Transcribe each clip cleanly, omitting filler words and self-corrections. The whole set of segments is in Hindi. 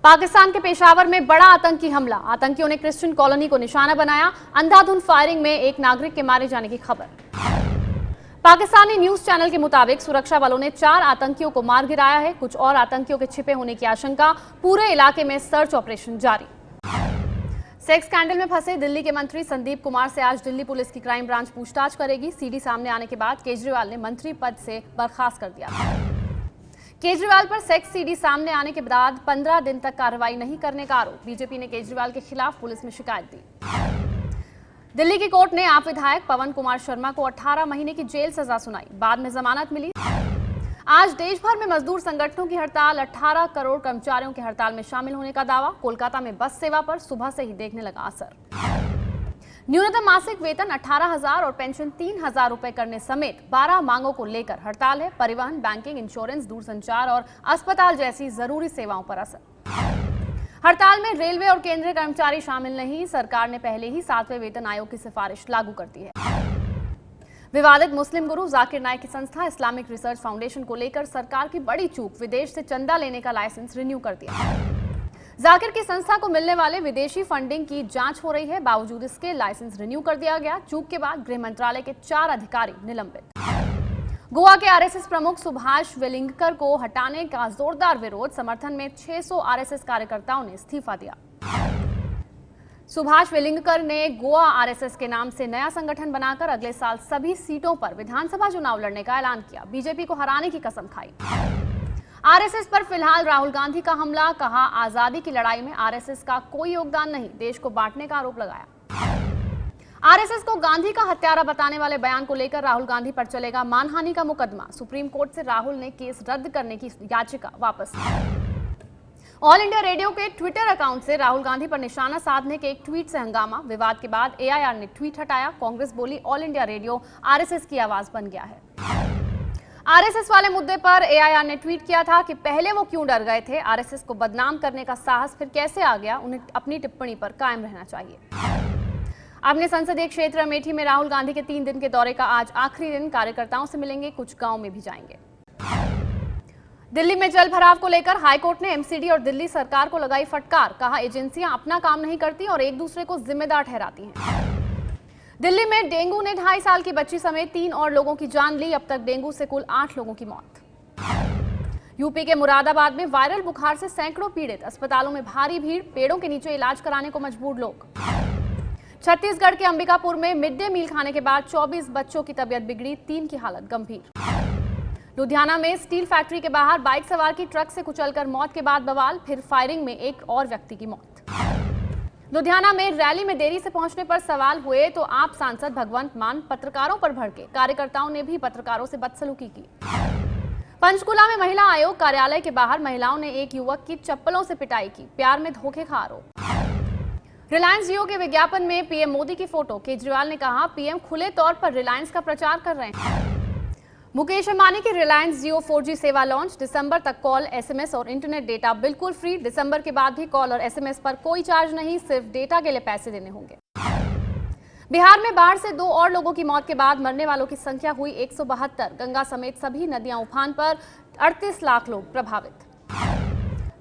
पाकिस्तान के पेशावर में बड़ा आतंकी हमला। आतंकियों ने क्रिश्चियन कॉलोनी को निशाना बनाया। अंधाधुंध फायरिंग में एक नागरिक के मारे जाने की खबर। पाकिस्तानी न्यूज चैनल के मुताबिक सुरक्षा बलों ने 4 आतंकियों को मार गिराया है। कुछ और आतंकियों के छिपे होने की आशंका। पूरे इलाके में सर्च ऑपरेशन जारी। सेक्स स्कैंडल में फंसे दिल्ली के मंत्री संदीप कुमार से आज दिल्ली पुलिस की क्राइम ब्रांच पूछताछ करेगी। सीडी सामने आने के बाद केजरीवाल ने मंत्री पद से बर्खास्त कर दिया। केजरीवाल पर सेक्स सीडी सामने आने के बाद 15 दिन तक कार्रवाई नहीं करने का आरोप। बीजेपी ने केजरीवाल के खिलाफ पुलिस में शिकायत दी। दिल्ली की कोर्ट ने आप विधायक पवन कुमार शर्मा को 18 महीने की जेल सजा सुनाई। बाद में जमानत मिली। आज देश भर में मजदूर संगठनों की हड़ताल। 18 करोड़ कर्मचारियों के हड़ताल में शामिल होने का दावा। कोलकाता में बस सेवा पर सुबह से ही देखने लगा असर। न्यूनतम मासिक वेतन 18,000 और पेंशन 3,000 रुपए करने समेत 12 मांगों को लेकर हड़ताल है। परिवहन, बैंकिंग, इंश्योरेंस, दूरसंचार और अस्पताल जैसी जरूरी सेवाओं पर असर। हड़ताल में रेलवे और केंद्रीय कर्मचारी शामिल नहीं। सरकार ने पहले ही 7वें वेतन आयोग की सिफारिश लागू कर दी है। विवादित मुस्लिम गुरु जाकिर नाइक की संस्था इस्लामिक रिसर्च फाउंडेशन को लेकर सरकार की बड़ी चूक। विदेश से चंदा लेने का लाइसेंस रिन्यू कर दिया। जाकिर की संस्था को मिलने वाले विदेशी फंडिंग की जांच हो रही है। बावजूद इसके लाइसेंस रिन्यू कर दिया गया। चूक के बाद गृह मंत्रालय के 4 अधिकारी निलंबित। गोवा के आरएसएस प्रमुख सुभाष वेलिंगकर को हटाने का जोरदार विरोध। समर्थन में 600 आरएसएस कार्यकर्ताओं ने इस्तीफा दिया। सुभाष वेलिंगकर ने गोवा आरएसएस के नाम से नया संगठन बनाकर अगले साल सभी सीटों पर विधानसभा चुनाव लड़ने का ऐलान किया। बीजेपी को हराने की कसम खाई। आरएसएस पर फिलहाल राहुल गांधी का हमला। कहा, आजादी की लड़ाई में आरएसएस का कोई योगदान नहीं। देश को बांटने का आरोप लगाया। आरएसएस को गांधी का हत्यारा बताने वाले बयान को लेकर राहुल गांधी पर चलेगा मानहानि का मुकदमा। सुप्रीम कोर्ट से राहुल ने केस रद्द करने की याचिका वापस ली। ऑल इंडिया रेडियो के ट्विटर अकाउंट से राहुल गांधी पर निशाना साधने के एक ट्वीट से हंगामा। विवाद के बाद एआईआर ने ट्वीट हटाया। कांग्रेस बोली ऑल इंडिया रेडियो आरएसएस की आवाज बन गया है। आरएसएस वाले मुद्दे पर एआईआर ने ट्वीट किया था कि पहले वो क्यों डर गए थे। आरएसएस को बदनाम करने का साहस फिर कैसे आ गया। उन्हें अपनी टिप्पणी पर कायम रहना चाहिए। अपने संसदीय क्षेत्र अमेठी में राहुल गांधी के 3 दिन के दौरे का आज आखिरी दिन। कार्यकर्ताओं से मिलेंगे, कुछ गांव में भी जाएंगे। दिल्ली में जल भराव को लेकर हाईकोर्ट ने एमसीडी और दिल्ली सरकार को लगाई फटकार। कहा, एजेंसियां अपना काम नहीं करती और एक दूसरे को जिम्मेदार ठहराती हैं। दिल्ली में डेंगू ने 2.5 साल की बच्ची समेत 3 और लोगों की जान ली। अब तक डेंगू से कुल 8 लोगों की मौत। यूपी के मुरादाबाद में वायरल बुखार से सैकड़ों पीड़ित। अस्पतालों में भारी भीड़। पेड़ों के नीचे इलाज कराने को मजबूर लोग। छत्तीसगढ़ के अंबिकापुर में मिड डे मील खाने के बाद 24 बच्चों की तबीयत बिगड़ी। 3 की हालत गंभीर। लुधियाना में स्टील फैक्ट्री के बाहर बाइक सवार की ट्रक से कुचलकर मौत के बाद बवाल। फिर फायरिंग में एक और व्यक्ति की मौत। लुधियाना में रैली में देरी से पहुंचने पर सवाल हुए तो आप सांसद भगवंत मान पत्रकारों पर भड़के। कार्यकर्ताओं ने भी पत्रकारों से बदसलूकी की। पंचकुला में महिला आयोग कार्यालय के बाहर महिलाओं ने एक युवक की चप्पलों से पिटाई की। प्यार में धोखे का आरोप। रिलायंस जियो के विज्ञापन में पीएम मोदी की फोटो। केजरीवाल ने कहा, पीएम खुले तौर पर रिलायंस का प्रचार कर रहे हैं। मुकेश अंबानी की रिलायंस जियो 4G सेवा लॉन्च। दिसंबर तक कॉल, एसएमएस और इंटरनेट डेटा बिल्कुल फ्री। दिसंबर के बाद भी कॉल और एसएमएस पर कोई चार्ज नहीं, सिर्फ डेटा के लिए पैसे देने होंगे। बिहार में बाढ़ से 2 और लोगों की मौत के बाद मरने वालों की संख्या हुई 172। गंगा समेत सभी नदियां उफान पर। 38 लाख लोग प्रभावित।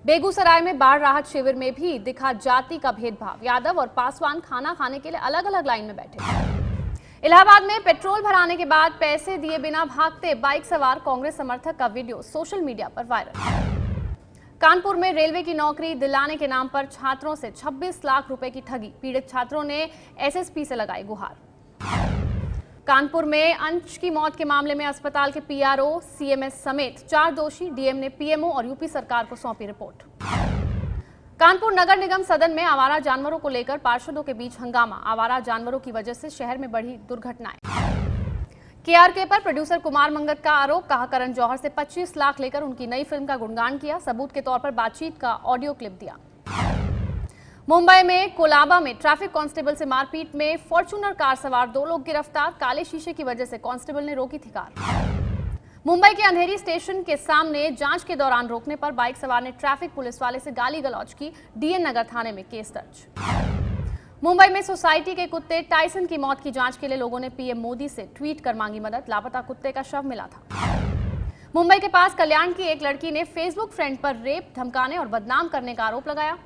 बेगूसराय में बाढ़ राहत शिविर में भी दिखा जाति का भेदभाव। यादव और पासवान खाना खाने के लिए अलग अलग लाइन में बैठे। इलाहाबाद में पेट्रोल भराने के बाद पैसे दिए बिना भागते बाइक सवार कांग्रेस समर्थक का वीडियो सोशल मीडिया पर वायरल। कानपुर में रेलवे की नौकरी दिलाने के नाम पर छात्रों से 26 लाख रुपए की ठगी। पीड़ित छात्रों ने एसएसपी से लगाई गुहार। कानपुर में अंश की मौत के मामले में अस्पताल के पीआरओ, सीएमएस समेत 4 दोषी। डीएम ने पीएमओ और यूपी सरकार को सौंपी रिपोर्ट। कानपुर नगर निगम सदन में आवारा जानवरों को लेकर पार्षदों के बीच हंगामा। आवारा जानवरों की वजह से शहर में बढ़ी दुर्घटनाएं। केआरके पर प्रोड्यूसर कुमार मंगत का आरोप। कहा, करण जौहर से 25 लाख लेकर उनकी नई फिल्म का गुणगान किया। सबूत के तौर पर बातचीत का ऑडियो क्लिप दिया। मुंबई में कोलाबा में ट्रैफिक कांस्टेबल से मारपीट में फॉर्च्यूनर कार सवार 2 लोग गिरफ्तार। काले शीशे की वजह से कांस्टेबल ने रोकी थी कार। मुंबई के अंधेरी स्टेशन के सामने जांच के दौरान रोकने पर बाइक सवार ने ट्रैफिक पुलिस वाले से गाली गलौज की। डीएन नगर थाने में केस दर्ज। मुंबई में सोसाइटी के कुत्ते टाइसन की मौत की जांच के लिए लोगों ने पीएम मोदी से ट्वीट कर मांगी मदद। लापता कुत्ते का शव मिला था। मुंबई के पास कल्याण की एक लड़की ने फेसबुक फ्रेंड पर रेप, धमकाने और बदनाम करने का आरोप लगाया।